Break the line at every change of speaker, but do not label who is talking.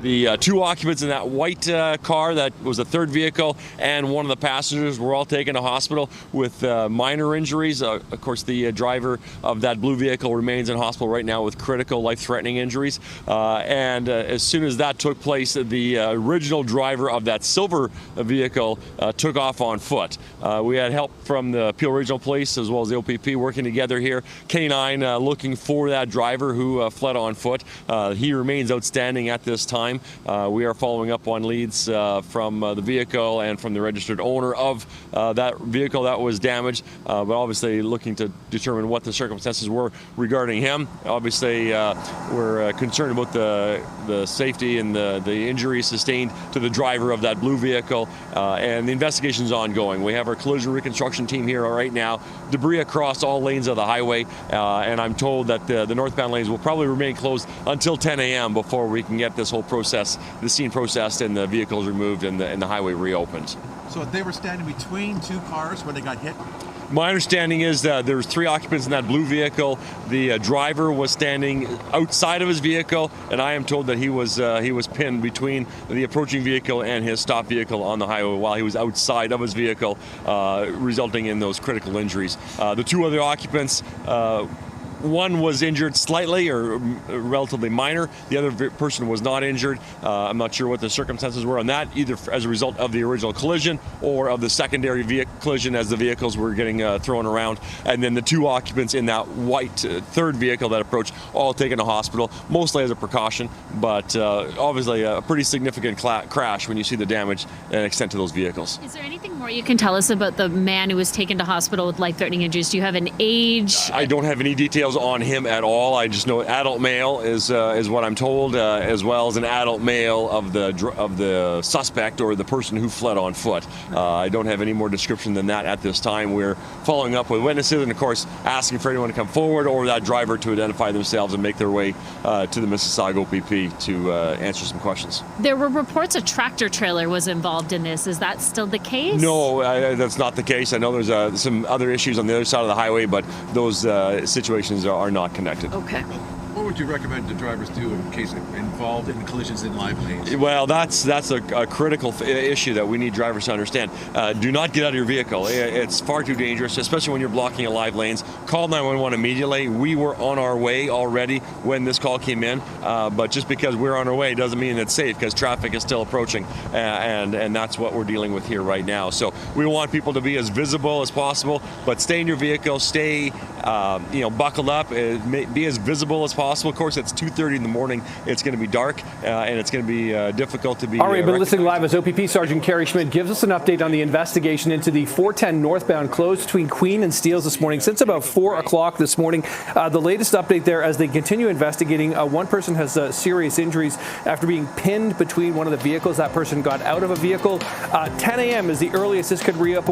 The two occupants in that white car that was a third vehicle and one of the passengers were all taken to hospital with minor injuries. Of course, the driver of that blue vehicle remains in hospital right now with critical life-threatening injuries. And as soon as that took place, the original driver of that silver vehicle took off on foot. We had help from the Peel Regional Police as well as the OPP working together here. K9 looking for that driver who fled on foot. He remains outstanding at this time. We are following up on leads from the vehicle and from the registered owner of that vehicle that was damaged, but obviously looking to determine what the circumstances were regarding him. Obviously, we're concerned about the safety and the injuries sustained to the driver of that blue vehicle, and the investigation is ongoing. We have our collision reconstruction team here right now, debris across all lanes of the highway, and I'm told that the northbound lanes will probably remain closed until 10 a.m. before we can get this whole process, the scene processed and the vehicles removed and the highway reopened.
So they were standing between two cars when they got hit?
My understanding is that there was three occupants in that blue vehicle. The driver was standing outside of his vehicle, and I am told that he was pinned between the approaching vehicle and his stopped vehicle on the highway while he was outside of his vehicle, resulting in those critical injuries. The two other occupants, one was injured slightly or relatively minor. The other person was not injured. I'm not sure what the circumstances were on that, either as a result of the original collision or of the secondary collision as the vehicles were getting thrown around. And then the two occupants in that white third vehicle that approached, all taken to hospital, mostly as a precaution, but obviously a pretty significant crash when you see the damage and extent to those vehicles.
Is there anything more you can tell us about the man who was taken to hospital with life-threatening injuries? Do you have an age?
I don't have any details on him at all. I just know adult male is what I'm told, as well as an adult male of the suspect or the person who fled on foot. I don't have any more description than that at this time. We're following up with witnesses and, of course, asking for anyone to come forward or that driver to identify themselves and make their way to the Mississauga OPP to answer some questions.
There were reports a tractor trailer was involved in this. Is that still the case?
No, that's not the case. I know there's some other issues on the other side of the highway, but those situations are not connected.
Okay.
What would you recommend the drivers do in case involved in collisions in live lanes?
Well, that's a critical issue that we need drivers to understand. Do not get out of your vehicle. It's far too dangerous, especially when you're blocking a live lanes. Call 911 immediately. We were on our way already when this call came in, but just because we're on our way doesn't mean it's safe, because traffic is still approaching, and that's what we're dealing with here right now. So we want people to be as visible as possible, but stay in your vehicle, stay buckled up, be as visible as possible. Of course, it's 2:30 in the morning. It's going to be dark, and it's going to be difficult to be.
All right, but listening live as OPP Sergeant Kerry Schmidt gives us an update on the investigation into the 410 northbound closed between Queen and Steeles this morning since about 4 o'clock this morning. The latest update there, as they continue investigating, one person has serious injuries after being pinned between one of the vehicles. That person got out of a vehicle. 10 a.m. is the earliest this could reopen.